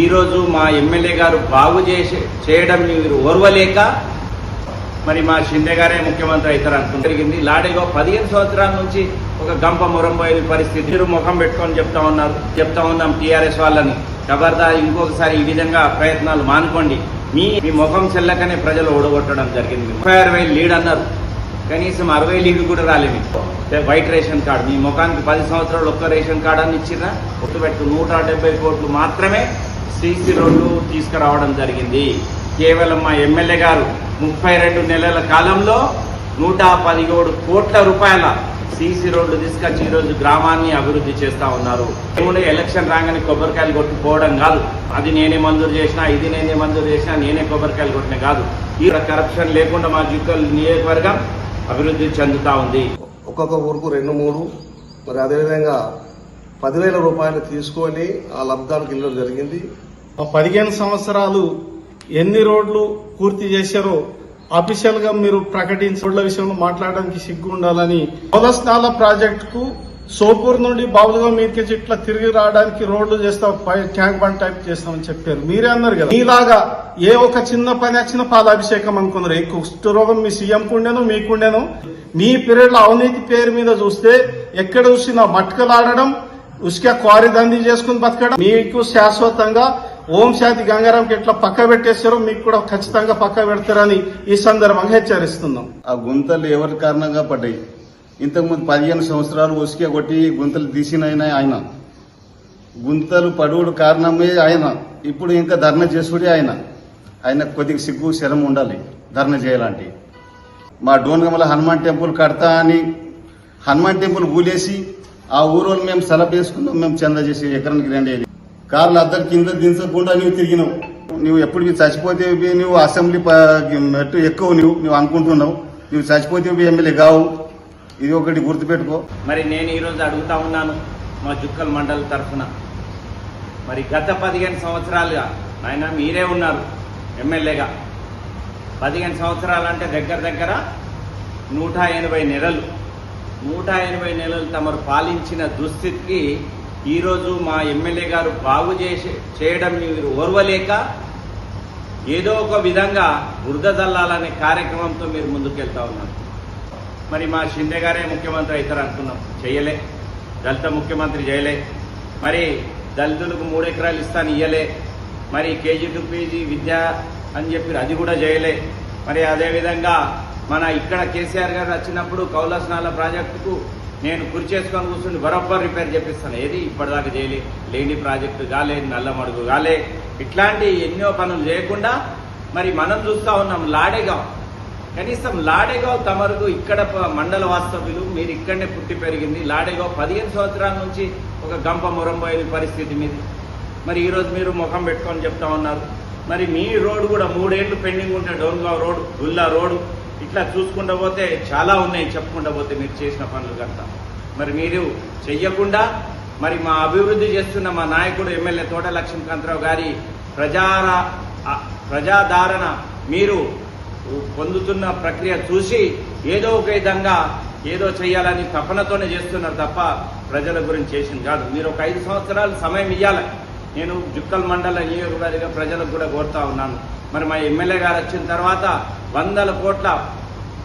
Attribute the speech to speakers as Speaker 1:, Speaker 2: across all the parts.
Speaker 1: ఈరోజు మా ఎమ్మెల్యే గారు బాగు చేయడం మీరు ఓర్వలేక మరి మా షిండే గారే ముఖ్యమంత్రి అవుతారు అనుకుంటే జరిగింది. లాడేగో 15 సంవత్సరాల నుంచి ఒక గంప మురంబోయే పరిస్థితి. మీరు ముఖం పెట్టుకొని చెప్తా ఉన్నాం టీఆర్ఎస్ వాళ్ళని, ఖబర్దార్ ఇంకొకసారి ఈ విధంగా ప్రయత్నాలు మానుకోండి. మీ ముఖం చెల్లకనే ప్రజలు ఓడగొట్టడం జరిగింది. 36,000 లీడ్ అన్నారు, కనీసం 60 లీడ్ కూడా రాలేదు. వైట్ రేషన్ కార్డు మీ ముఖానికి 10 సంవత్సరాలు ఒక్క రేషన్ కార్డు అని ఇచ్చినా గుర్తుపెట్టు 170 కోట్లు మాత్రమే సీసీ రోడ్లు తీసుకురావడం జరిగింది. కేవలం మా ఎమ్మెల్యే గారు 32 నెలల కాలంలో 117 కోట్ల రూపాయల సీసీ రోడ్లు తీసుకొచ్చి ఈరోజు గ్రామాన్ని అభివృద్ధి చేస్తా ఉన్నారు. ఎలక్షన్ రాగానే కొబ్బరికాయలు కొట్టుకోవడం కాదు, అది నేనే మంజూరు చేసినా, ఇది నేనే మంజూరు చేసినా, నేనే కొబ్బరికాయలు కొట్టిన కాదు. ఈ కరప్షన్ లేకుండా మా జుక్కల్ నియోజకవర్గం అభివృద్ధి చెందుతా ఉంది.
Speaker 2: ఒక్కొక్క ఊరుకు 2-3 మరి అదేవిధంగా 10,000 రూపాయలు తీసుకొని ఆ లబ్ధానికి వెళ్ళడం జరిగింది.
Speaker 3: 15 సంవత్సరాలు ఎన్ని రోడ్లు పూర్తి చేశారో అఫీషియల్ గా మీరు ప్రకటించి రోడ్ల విషయంలో మాట్లాడడానికి సిగ్గు ఉండాలని, పోలస్నాల ప్రాజెక్టుకు సోపూర్ నుండి బాబులుగా మీదకి ఇట్లా తిరిగి రావడానికి రోడ్లు చేస్తాం, ట్యాంక్ బండ్ టైప్ చేస్తామని చెప్పారు. మీరే అన్నారు కదా, మీలాగా ఏ ఒక చిన్న పని వచ్చినా పాలాభిషేకం అనుకున్నారు. ఈ కుష్ఠరోగం మీ సీఎంకు ఉండేను, మీకుండేను. మీ పీరియడ్ లో అవినీతి పేరు మీద చూస్తే ఎక్కడ చూసినా మట్కలాడడం, ఉసుక క్వారీ దంది చేసుకుని బతకడం. మీకు శాశ్వతంగా ఓం శాంతి గంగారాంకి ఎట్లా పక్క పెట్టేస్తారో మీకు కూడా ఖచ్చితంగా పక్క పెడతారని ఈ సందర్భంగా హెచ్చరిస్తున్నాం.
Speaker 4: ఆ గుంతలు ఎవరి కారణంగా పడ్డాయి? ఇంతకుముందు 15 సంవత్సరాలు ఉసుక కొట్టి గుంతలు తీసిన ఆయన, గుంతలు పడువుడు కారణమే ఆయన. ఇప్పుడు ఇంకా ధర్నా చేసుడే ఆయన కొద్దిగా సిగ్గు శరం ఉండాలి ధర్నా చేయాలంటే. మా డోన్గమల హనుమాన్ టెంపుల్ కడతా అని హనుమాన్ టెంపుల్ కూలేసి ఆ ఊరోళ్ళు మేము సెలవు వేసుకున్నాం, మేము చందా చేసి ఎకరానికి 2 కార్లు అద్దరు కింద దించకుండా నువ్వు తిరిగినావు. నువ్వు ఎప్పుడు చచ్చిపోతే నువ్వు అసెంబ్లీ మెట్టు ఎక్కువ నువ్వు అనుకుంటున్నావు. నువ్వు చచ్చిపోతే ఎమ్మెల్యే కావు, ఇది ఒకటి గుర్తుపెట్టుకో.
Speaker 1: మరి నేను ఈరోజు అడుగుతా ఉన్నాను మా జుక్కల్ మండల తరఫున, మరి గత 15 సంవత్సరాలుగా ఆయన మీరే ఉన్నారు ఎమ్మెల్యేగా. 15 సంవత్సరాలు అంటే దగ్గర 180 నెలలు 180 నెలలు తమరు పాలించిన దుస్థితికి ఈరోజు మా ఎమ్మెల్యే గారు బాగు చేయడం మీరు ఓర్వలేక ఏదో ఒక విధంగా బురద జల్లాలనే కార్యక్రమంతో మీరు ముందుకెళ్తా ఉన్నారు. మరి మా షిండే గారే ముఖ్యమంత్రి అవుతారు అనుకున్నాం, చేయలే. దళిత ముఖ్యమంత్రి చేయలే. మరి దళితులకు 3 ఎకరాలు ఇస్తాను ఇయ్యలే. మరి కేజీ టు పీజీ విద్య అని చెప్పి అది కూడా చేయలే. మరి అదేవిధంగా మన ఇక్కడ కేసీఆర్ గారు వచ్చినప్పుడు కౌలస్నాల ప్రాజెక్టుకు నేను కురి చేసుకొని కూర్చుని బరబ్బర్ రిపేర్ చేపిస్తాను. ఏది ఇప్పటిదాకా చేయలే. లేని ప్రాజెక్టు కాలే, నల్లమడుగు కాలే, ఇట్లాంటి ఎన్నో పనులు చేయకుండా మరి మనం చూస్తా ఉన్నాం లాడేగావ్. కనీసం లాడేగావ్ తమరుకు ఇక్కడ మండల వాస్తవ్యులు, మీరు ఇక్కడనే పుట్టి పెరిగింది. లాడేగావ్ 15 సంవత్సరాల నుంచి ఒక గంప మురంబోయే పరిస్థితి మీది. మరి ఈరోజు మీరు ముఖం పెట్టుకొని చెప్తా ఉన్నారు. మరి మీ రోడ్డు కూడా 3 ఏళ్లు పెండింగ్ ఉంటే డోన్గావ్ రోడ్, గుల్లా రోడ్డు, ఇట్లా చూసుకుంటూ పోతే చాలా ఉన్నాయి చెప్పుకుంటూ పోతే మీరు చేసిన పనులు కనుక. మరి మీరు చెయ్యకుండా మరి మా అభివృద్ధి చేస్తున్న మా నాయకుడు ఎమ్మెల్యే తోట లక్ష్మీకాంతరావు గారి ప్రజాదరణ మీరు పొందుతున్న ప్రక్రియ చూసి ఏదో ఒక విధంగా ఏదో చేయాలని తపనతోనే చేస్తున్నారు తప్ప ప్రజల గురించి చేసింది కాదు. మీరు ఒక 5 సంవత్సరాలు సమయం ఇవ్వాలి. నేను జుక్కల్ మండల నియోజకవర్గ ప్రజలకు కూడా కోరుతా ఉన్నాను. మరి మా ఎమ్మెల్యే గారు వచ్చిన తర్వాత 100 కోట్ల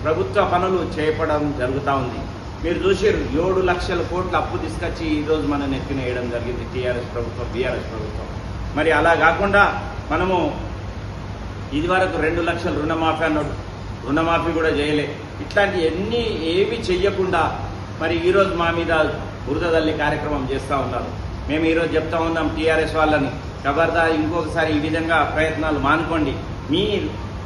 Speaker 1: ప్రభుత్వ పనులు చేపడం జరుగుతూ ఉంది. మీరు చూసారు 7 లక్షల కోట్ల అప్పు తీసుకొచ్చి ఈరోజు మనం నెత్తిన వేయడం జరిగింది టీఆర్ఎస్ ప్రభుత్వం, బీఆర్ఎస్ ప్రభుత్వం. మరి అలా కాకుండా మనము ఇదివరకు 2 లక్షల రుణమాఫీ అన్నాడు, రుణమాఫీ కూడా చేయలే. ఇట్లాంటి ఏవి చెయ్యకుండా మరి ఈరోజు మా మీద బురద తల్లి కార్యక్రమం చేస్తూ ఉన్నారు. మేము ఈరోజు చెప్తా ఉన్నాం టీఆర్ఎస్ వాళ్ళని, ఖబర్దార్ ఇంకొకసారి ఈ విధంగా ప్రయత్నాలు మానుకోండి.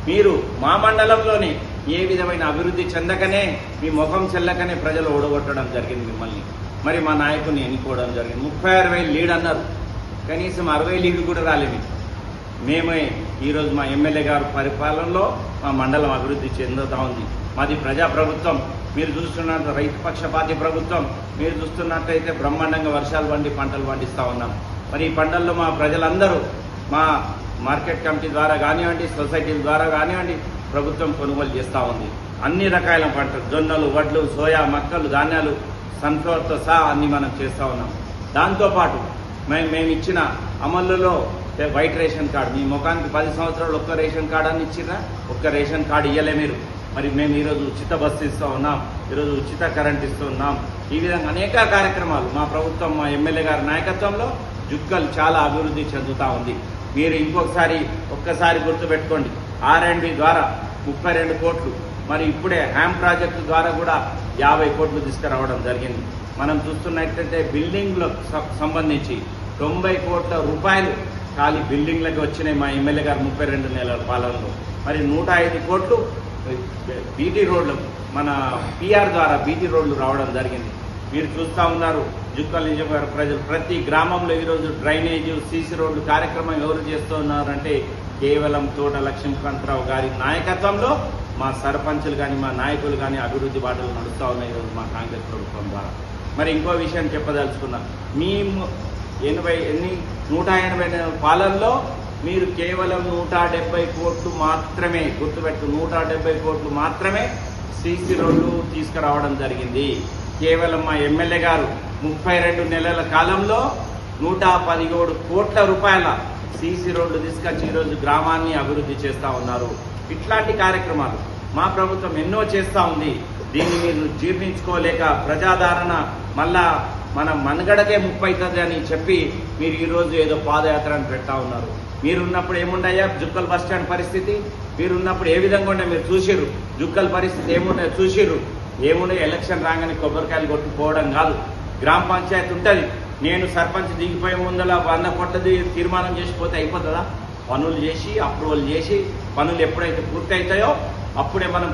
Speaker 1: మీరు మా మండలంలోనే ఏ విధమైన అభివృద్ధి చెందకనే మీ ముఖం చెల్లకనే ప్రజలు ఓడగొట్టడం జరిగింది మిమ్మల్ని. మరి మా నాయకుని ఎన్నుకోవడం జరిగింది. 36,000 లీడ్ అన్నారు, కనీసం 60 లీడ్ కూడా రాలేదు. మేమే ఈరోజు మా ఎమ్మెల్యే గారు పరిపాలనలో మా మండలం అభివృద్ధి చెందుతూ ఉంది. మాది ప్రజాప్రభుత్వం. మీరు చూస్తున్నట్టు రైతు పక్షపాతి ప్రభుత్వం. మీరు చూస్తున్నట్టయితే బ్రహ్మాండంగా వర్షాలు పండి పంటలు పండిస్తూ ఉన్నాం. మరి ఈ పంటల్లో మా ప్రజలందరూ మా మార్కెట్ కమిటీ ద్వారా కానివ్వండి, సొసైటీల ద్వారా కానివ్వండి ప్రభుత్వం కొనుగోలు చేస్తూ ఉంది. అన్ని రకాల పంటలు, జొన్నలు, వడ్లు, సోయా, మక్కలు, ధాన్యాలు, సన్ఫ్లవర్తో సహా అన్ని మనం చేస్తూ ఉన్నాం. దాంతోపాటు మేము ఇచ్చిన అమలులో వైట్ రేషన్ కార్డు మీ ముఖానికి 10 సంవత్సరాలు ఒక్క రేషన్ కార్డు అని ఇచ్చినా ఒక్క రేషన్ కార్డు ఇవ్వలే మీరు. మరి మేము ఈరోజు ఉచిత బస్సు ఇస్తూ ఉన్నాం, ఈరోజు ఉచిత కరెంట్ ఇస్తూ ఉన్నాం. ఈ విధంగా అనేక కార్యక్రమాలు మా ప్రభుత్వం మా ఎమ్మెల్యే గారి నాయకత్వంలో జుక్కల్ చాలా అభివృద్ధి చెందుతూ ఉంది. మీరు ఒక్కసారి గుర్తుపెట్టుకోండి, R&D ద్వారా 32 కోట్లు, మరి ఇప్పుడే హ్యామ్ ప్రాజెక్టు ద్వారా కూడా 50 కోట్లు తీసుకురావడం జరిగింది. మనం చూస్తున్నట్లయితే బిల్డింగ్లకు సంబంధించి 90 కోట్ల రూపాయలు ఖాళీ బిల్డింగ్లకి వచ్చినాయి మా ఎమ్మెల్యే గారు 32 నెలల పాలనలో. మరి 105 కోట్లు బీటీ రోడ్లు మన PR ద్వారా బీటీ రోడ్లు రావడం జరిగింది. మీరు చూస్తూ ఉన్నారు జుక్కల్ నియోజకవర్గ ప్రజలు ప్రతి గ్రామంలో ఈరోజు డ్రైనేజ్ CC రోడ్లు కార్యక్రమం ఎవరు చేస్తూ ఉన్నారంటే కేవలం తోట లక్ష్మీకాంతరావు గారి నాయకత్వంలో మా సర్పంచులు కానీ మా నాయకులు కానీ అభివృద్ధి బాటలు నడుస్తూ ఉన్నాయి ఈరోజు మా కాంగ్రెస్ ప్రభుత్వం ద్వారా. మరి ఇంకో విషయం చెప్పదలుచుకున్నాం, మీ 180 పాలనలో మీరు కేవలం 170 కోట్లు మాత్రమే, గుర్తుపెట్టు 170 కోట్లు మాత్రమే CC రోడ్లు తీసుకురావడం జరిగింది. కేవలం మా ఎమ్మెల్యే గారు 32 నెలల కాలంలో 117 కోట్ల రూపాయల CC రోడ్లు తీసుకొచ్చి ఈరోజు గ్రామాన్ని అభివృద్ధి చేస్తూ ఉన్నారు. ఇట్లాంటి కార్యక్రమాలు మా ప్రభుత్వం ఎన్నో చేస్తూ ఉంది. దీన్ని మీరు జీర్ణించుకోలేక ప్రజాదరణ మళ్ళా మన మనుగడకే ముప్పైతుంది అని చెప్పి మీరు ఈరోజు ఏదో పాదయాత్రను పెడతా ఉన్నారు. మీరున్నప్పుడు ఏముండయా జుక్కల్ బస్ స్టాండ్ పరిస్థితి? మీరున్నప్పుడు ఏ విధంగా ఉండే మీరు చూసిర్రు. జుక్కల్ పరిస్థితి ఏముండే చూసిర్రు. ఏముండే ఎలక్షన్ రాగానే కొబ్బరికాయలు కొట్టుకోవడం కాదు. గ్రామ పంచాయతీ ఉంటుంది, నేను సర్పంచ్ దిగిపోయే ముందల 100 కోట్లది తీర్మానం చేసిపోతే అయిపోతుందా? పనులు చేసి అప్రూవల్ చేసి పనులు ఎప్పుడైతే పూర్తి అవుతాయో అప్పుడే మనం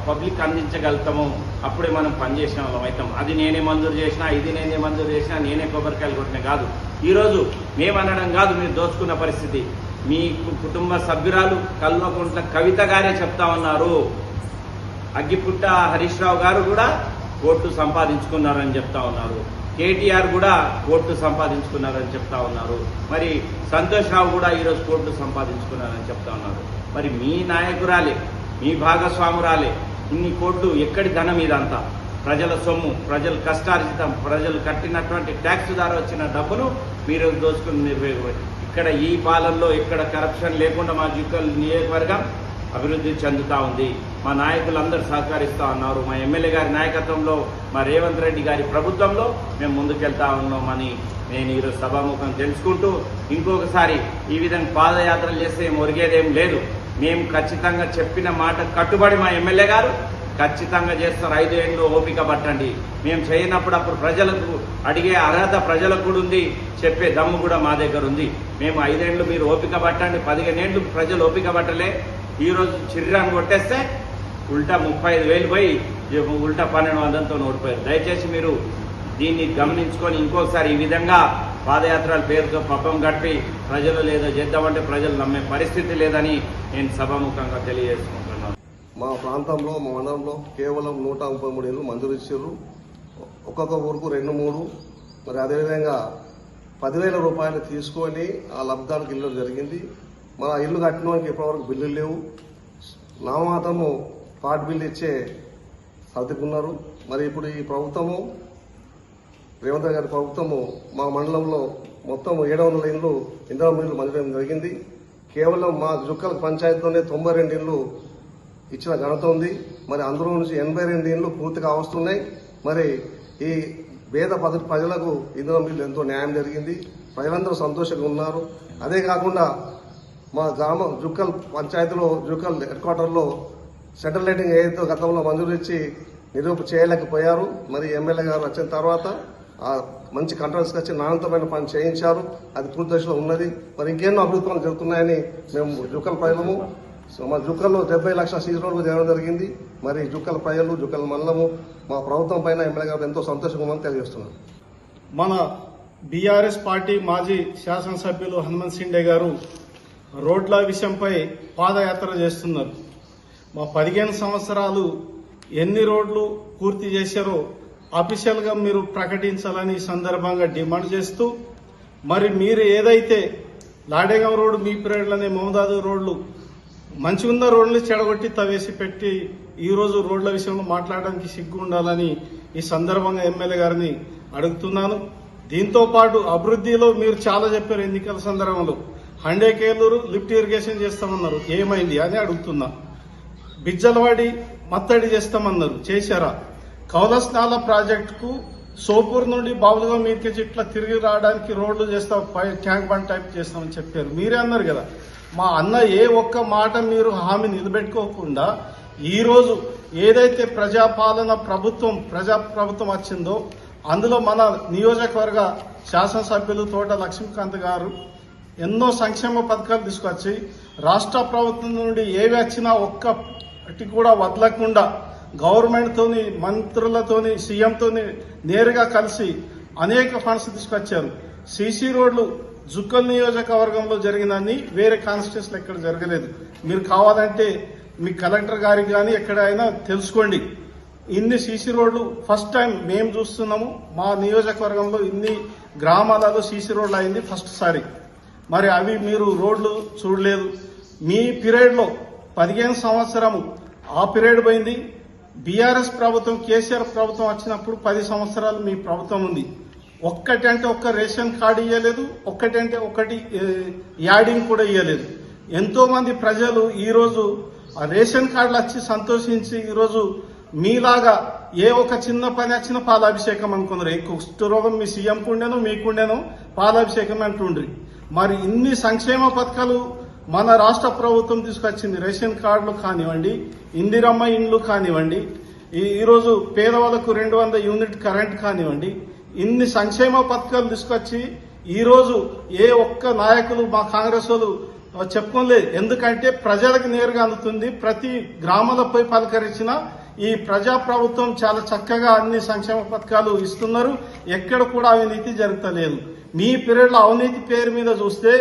Speaker 1: పబ్లిక్ అందించగలుగుతాము, అప్పుడే మనం పనిచేసిన వాళ్ళం అవుతాం. అది నేనే మంజూరు చేసినా, ఇది నేనే మంజూరు చేసినా, నేనే కొబ్బరికాయలు కొట్టినా కాదు. ఈరోజు మేమనడం కాదు మీరు దోచుకున్న పరిస్థితి. మీ కుటుంబ సభ్యురాలు కల్వకుంట్ల కవిత గారే చెప్తా ఉన్నారు, అగ్గిపుట్ట హరీష్ రావు గారు కూడా కోర్టు సంపాదించుకున్నారని చెప్తా ఉన్నారు. KTR కూడా కోర్టు సంపాదించుకున్నారని చెప్తా ఉన్నారు. మరి సంతోష్ రావు కూడా ఈరోజు కోర్టు సంపాదించుకున్నారని చెప్తా ఉన్నారు. మరి మీ నాయకురాలే, మీ భాగస్వామురాలే ఇన్ని కోట్లు ఎక్కడి ధనం ఇదంతా? ప్రజల సొమ్ము, ప్రజల కష్టార్జితం, ప్రజలు కట్టినటువంటి ట్యాక్స్ ద్వారా వచ్చిన డబ్బును మీరు దోచుకుని నిర్వహించారు. ఇక్కడ ఈ పాలనలో ఎక్కడ కరప్షన్ లేకుండా మా జుక్కల్ నియోజకవర్గం అభివృద్ధి చెందుతూ ఉంది. మా నాయకులందరూ సహకరిస్తూ ఉన్నారు. మా ఎమ్మెల్యే గారి నాయకత్వంలో, మా రేవంత్ రెడ్డి గారి ప్రభుత్వంలో మేము ముందుకెళ్తా ఉన్నామని నేను ఈరోజు సభాముఖం తెలుసుకుంటూ, ఇంకొకసారి ఈ విధంగా పాదయాత్రలు చేస్తే ఒరిగేదేం లేదు. మేము ఖచ్చితంగా చెప్పిన మాట కట్టుబడి మా ఎమ్మెల్యే గారు ఖచ్చితంగా చేస్తారు. 5 ఏళ్ళు ఓపిక పట్టండి. మేము చేయనప్పుడు అప్పుడు ప్రజలకు అడిగే అర్హత ప్రజలకు కూడా ఉంది, చెప్పే దమ్ము కూడా మా దగ్గర ఉంది. మేము 5 ఏళ్ళు మీరు ఓపిక పట్టండి, 15 ఏళ్ళు ప్రజలు ఓపిక పట్టలే. ఈరోజు చిర్రాన్ని కొట్టేస్తే ఉల్టా 35,000 పోయి ఉల్టా 1200తో ఓడిపోయారు. దయచేసి మీరు దీన్ని గమనించుకొని ఇంకోసారి ఈ విధంగా పాదయాత్రల పేరుతో పబ్బం గడిపి ప్రజలు లేదో చేద్దామంటే ప్రజలు నమ్మే పరిస్థితి లేదని నేను సభాముఖంగా తెలియజేసుకుంటున్నాను.
Speaker 2: మా ప్రాంతంలో మా మండలంలో కేవలం 133 ఇళ్ళు మంజూరు ఇచ్చారు. ఒక్కొక్క ఊరుకు 2-3, మరి అదేవిధంగా 10,000 రూపాయలు తీసుకొని ఆ లబ్ధానికి ఇల్లు జరిగింది. మన ఇల్లు కట్టినవానికి ఇప్పటివరకు బిల్లులు లేవు. నామాతము పాట్ బిల్లు ఇచ్చే సర్దుకున్నారు. మరి ఇప్పుడు ఈ ప్రభుత్వము రేవంత్ గారి ప్రభుత్వము మా మండలంలో మొత్తం 700 ఇళ్ళు ఇందిరా ఇళ్ళు మంజూరు జరిగింది. కేవలం మా జుక్కల్ పంచాయతీలోనే 92 ఇళ్ళు ఇచ్చిన ఘనత ఉంది. మరి అందులో నుంచి 82 ఇళ్ళు పూర్తిగా వస్తున్నాయి. మరి ఈ పేద ప్రజలకు ఇందిరా ఇళ్ళు ఎంతో న్యాయం జరిగింది. ప్రజలందరూ సంతోషంగా ఉన్నారు. అదే కాకుండా మా గ్రామం జుక్కల్ పంచాయతీలో జుక్కల్ హెడ్ క్వార్టర్లో సెంట్రల్ లైటింగ్ ఏదైతే గతంలో మంజూరు ఇచ్చి చేయలేకపోయారు. మరి ఎమ్మెల్యే గారు వచ్చిన తర్వాత మంచి కాంట్రాక్ట్స్ వచ్చి నాణ్యతమైన పని చేయించారు. అది పూర్తి దశలో ఉన్నది. మరి ఇంకెన్నో అభివృద్ధి పనులు జరుగుతున్నాయని మేము జుక్కల్ ప్రజలము, మా జుక్కల్లో 70 లక్షల CC రోడ్లు చేయడం జరిగింది. మరి జుక్కల్ ప్రజలు, జుక్కల్ మండలము మా ప్రభుత్వం పైన ఎమ్మెల్యే గారు ఎంతో సంతోషంగా ఉందని తెలియజేస్తున్నారు.
Speaker 3: మన BRS పార్టీ మాజీ శాసనసభ్యులు హనుమంత్ సిండే గారు రోడ్ల విషయంపై పాదయాత్ర చేస్తున్నారు. మా 15 సంవత్సరాలు ఎన్ని రోడ్లు పూర్తి చేశారో అఫీషియల్ గా మీరు ప్రకటించాలని ఈ సందర్భంగా డిమాండ్ చేస్తూ, మరి మీరు ఏదైతే లాడేగాం రోడ్డు, మీ పీరియడ్లోనే మమదాదు రోడ్లు మంచిగా ఉన్న రోడ్లు చెడగొట్టి తవేసి పెట్టి ఈ రోజు రోడ్ల విషయంలో మాట్లాడడానికి సిగ్గు ఉండాలని ఈ సందర్భంగా ఎమ్మెల్యే గారిని అడుగుతున్నాను. దీంతో పాటు అభివృద్ధిలో మీరు చాలా చెప్పారు ఎన్నికల సందర్భంలో. హండేకేలూరు లిఫ్ట్ ఇరిగేషన్ చేస్తామన్నారు, ఏమైంది అని అడుగుతున్నా. బిజ్జలవాడి మత్తడి చేస్తామన్నారు, చేశారా? కౌలస్నాల ప్రాజెక్టుకు సోపూర్ నుండి బాబులుగా మీదకి ఇట్లా తిరిగి రావడానికి రోడ్లు చేస్తాం, ట్యాంక్ బండ్ టైప్ చేస్తామని చెప్పారు. మీరే అన్నారు కదా. మా అన్న ఏ ఒక్క మాట మీరు హామీ నిలబెట్టుకోకుండా ఈరోజు ఏదైతే ప్రజాప్రభుత్వం వచ్చిందో అందులో మన నియోజకవర్గ శాసనసభ్యులు తోట లక్ష్మీకాంత్ గారు ఎన్నో సంక్షేమ పథకాలు తీసుకొచ్చి రాష్ట్ర ప్రభుత్వం నుండి ఏవి వచ్చినా ఒక్కటి కూడా వదలకుండా గవర్నమెంట్ తోని, మంత్రులతోని, సీఎంతోని నేరుగా కలిసి అనేక ఫండ్స్ తీసుకొచ్చారు. సీసీ రోడ్లు జుక్కల్ నియోజకవర్గంలో జరిగినన్ని వేరే కాన్స్టిట్యూన్సీలో ఎక్కడ జరగలేదు. మీరు కావాలంటే మీ కలెక్టర్ గారికి కానీ ఎక్కడైనా తెలుసుకోండి. ఇన్ని సీసీ రోడ్లు ఫస్ట్ టైం మేము చూస్తున్నాము. మా నియోజకవర్గంలో ఇన్ని గ్రామాలలో సీసీ రోడ్లు అయింది ఫస్ట్ సారి. మరి అవి మీరు రోడ్లు చూడలేదు. మీ పీరియడ్లో 15 సంవత్సరము ఆ పీరియడ్ పోయింది. బీఆర్ఎస్ ప్రభుత్వం, కేసీఆర్ ప్రభుత్వం వచ్చినప్పుడు 10 సంవత్సరాలు మీ ప్రభుత్వం ఉంది. ఒక్కటంటే ఒక్క రేషన్ కార్డు ఇవ్వలేదు, ఒక్కటంటే ఒకటి యాడింగ్ కూడా ఇవ్వలేదు. ఎంతో మంది ప్రజలు ఈరోజు ఆ రేషన్ కార్డులు వచ్చి సంతోషించి ఈరోజు మీలాగా ఏ ఒక చిన్న పని వచ్చినా పాలాభిషేకం అనుకున్నారు. ఏ కుష్ఠరోగం మీ సీఎం కుండేనో మీకుండేనో పాలాభిషేకం అంటుండ్రి. మరి ఇన్ని సంక్షేమ పథకాలు మన రాష్ట్ర ప్రభుత్వం తీసుకొచ్చింది. రేషన్ కార్డులు కానివ్వండి, ఇందిరమ్మ ఇండ్లు కానివ్వండి, ఈరోజు పేదవాళ్లకు 200 యూనిట్ కరెంట్ కానివ్వండి, ఇన్ని సంక్షేమ పథకాలు తీసుకొచ్చి ఈరోజు ఏ ఒక్క నాయకులు మా కాంగ్రెస్ వాళ్ళు చెప్పుకోలేదు. ఎందుకంటే ప్రజలకు నేరుగా అందుతుంది. ప్రతి గ్రామాలపై పలకరించిన ఈ ప్రజాప్రభుత్వం చాలా చక్కగా అన్ని సంక్షేమ పథకాలు ఇస్తున్నారు. ఎక్కడ కూడా అవినీతి జరుగుతలేదు. మీ పీరియడ్లో అవినీతి పేరు మీద చూస్తే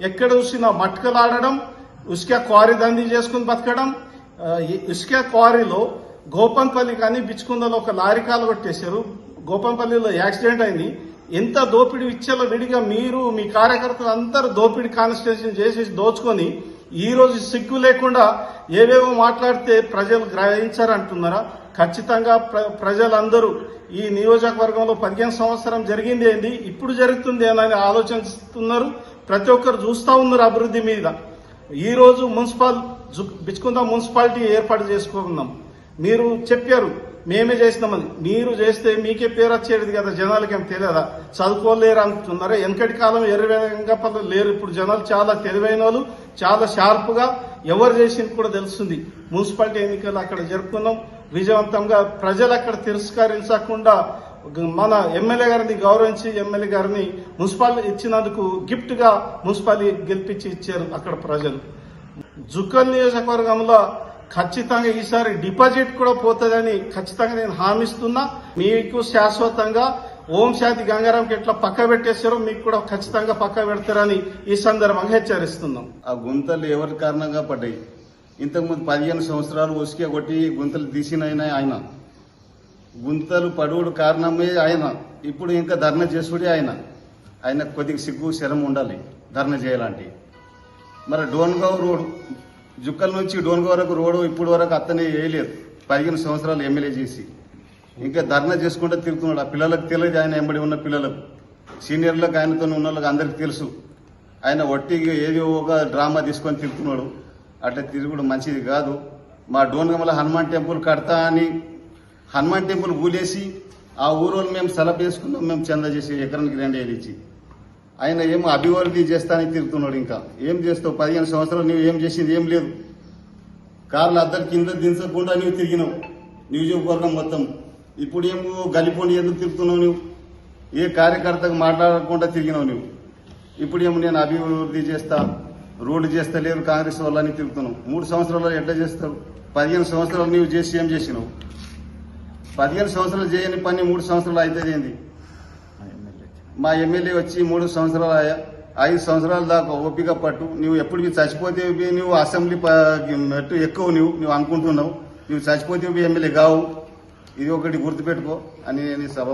Speaker 3: ఎక్కడ చూసినా మట్కలాడడం, ఉస్కా క్వారీ దందీ చేసుకుని బతకడం. ఉస్కా క్వారీలో గోపన్పల్లి కానీ బిచ్చుకుందలో ఒక లారీ కాలు కొట్టేశారు. గోపన్పల్లిలో యాక్సిడెంట్ అయింది. ఎంత దోపిడీ విచ్చలో విడిగా మీరు మీ కార్యకర్తలు అందరూ దోపిడీ కాన్స్టిట్యూషన్ చేసి దోచుకొని ఈ రోజు సిగ్గు లేకుండా ఏవేవో మాట్లాడితే ప్రజలు గ్రహించారంటున్నారా? ఖచ్చితంగా ప్రజలందరూ ఈ నియోజకవర్గంలో 15 సంవత్సరం జరిగింది ఏంది, ఇప్పుడు జరుగుతుంది అని ఆలోచిస్తున్నారు. ప్రతి ఒక్కరు చూస్తా ఉన్నారు అభివృద్ధి మీద. ఈ రోజు బిచ్చుకుందా మున్సిపాలిటీ ఏర్పాటు చేసుకున్నాం. మీరు చెప్పారు మేమే చేసినామని. మీరు చేస్తే మీకే పేరు వచ్చేది కదా, జనాలకి ఏం తెలియదా? చదువుకోలేరు అంటున్నారా? వెనకటి కాలం ఎర్రవెంగపల్లి లేరు. ఇప్పుడు జనాలు చాలా తెలివైన వాళ్ళు, చాలా షార్ప్ గా ఎవరు చేసింది కూడా తెలుస్తుంది. మున్సిపాలిటీ ఎన్నికలు అక్కడ జరుపుకున్నాం విజయవంతంగా. ప్రజలు అక్కడ తిరస్కరించకుండా మన ఎమ్మెల్యే గారిని గౌరవించి ఎమ్మెల్యే గారిని మున్సిపాలిటీ ఇచ్చినందుకు గిఫ్ట్ గా మున్సిపాలిటీ గెలిపించి ఇచ్చారు అక్కడ ప్రజలు. జుక్కల్ నియోజకవర్గంలో ఖచ్చితంగా ఈసారి డిపాజిట్ కూడా పోతుందని ఖచ్చితంగా నేను హామీస్తున్నా. మీకు శాశ్వతంగా ఓం శాంతి గంగారాంకి ఎట్లా పక్క పెట్టేశారో మీకు కూడా ఖచ్చితంగా పక్క పెడతారని ఈ సందర్భంగా హెచ్చరిస్తున్నాం.
Speaker 4: ఆ గుంతలు ఎవరి కారణంగా పడ్డాయి? ఇంతకుముందు 15 సంవత్సరాలు ఉసికే కొట్టి గుంతలు తీసిన ఆయన. గుంతలు పడువుడు కారణమే ఆయన. ఇప్పుడు ఇంకా ధర్నా చేసుడే ఆయన కొద్దిగా సిగ్గు శరం ఉండాలి ధర్నా చేయాలంటే. మరి డోన్గావ్ రోడ్ జుక్కల నుంచి డోన్గావ్ వరకు రోడ్డు ఇప్పుడు వరకు అతనే వేయలేదు. 15 సంవత్సరాలు ఎమ్మెల్యే చేసి ఇంకా ధర్నా చేసుకుంటూ తిరుగుతున్నాడు. ఆ పిల్లలకు తెలియదు, ఆయన ఎంబడి ఉన్న పిల్లలకు, సీనియర్లకు, ఆయనతో ఉన్న వాళ్ళకి అందరికి తెలుసు. ఆయన ఒట్టిగా ఏదో ఒక డ్రామా తీసుకొని తిరుగుతున్నాడు. అట్లా తిరుగుడు మంచిది కాదు. మా డోన్గమల హనుమాన్ టెంపుల్ కడతా అని హనుమాన్ టెంపుల్ ఊలేసి ఆ ఊరోళ్ళు మేము సెలవు వేసుకున్నాం. మేము చందా చేసి ఎకరానికి 2 ఏళ్ళు ఇచ్చి ఆయన ఏమో అభివృద్ధి చేస్తానని తిరుగుతున్నాడు. ఇంకా ఏం చేస్తావు? 15 సంవత్సరాలు నువ్వు ఏం చేసింది ఏం లేదు. కార్లు అద్దరు కింద దించకుండా నువ్వు తిరిగినావు నియోజకవర్గం మొత్తం. ఇప్పుడు ఏమో గలిపోండి ఎందుకు తిరుగుతున్నావు నువ్వు? ఏ కార్యకర్తకు మాట్లాడకుండా తిరిగినావు నువ్వు. ఇప్పుడు ఏమో నేను అభివృద్ధి చేస్తా, రోడ్లు చేస్తా లేదు కాంగ్రెస్ వాళ్ళని తిరుగుతున్నావు. 3 సంవత్సరాలు ఎట్లా చేస్తావు? 15 సంవత్సరాలు నువ్వు చేసి ఏం చేసినావు? 15 సంవత్సరాలు చేయని పని 3 సంవత్సరాలు అయితే ఏంది? మా ఎమ్మెల్యే వచ్చి 3 సంవత్సరాలు 5 సంవత్సరాల దాకా ఓపిక పట్టు. నువ్వు ఎప్పుడు చచ్చిపోతే నువ్వు అసెంబ్లీ మెట్టు ఎక్కువ నువ్వు అనుకుంటున్నావు. నువ్వు చచ్చిపోతే ఎమ్మెల్యే కావు. ఇది ఒకటి గుర్తుపెట్టుకో అని నేను సభ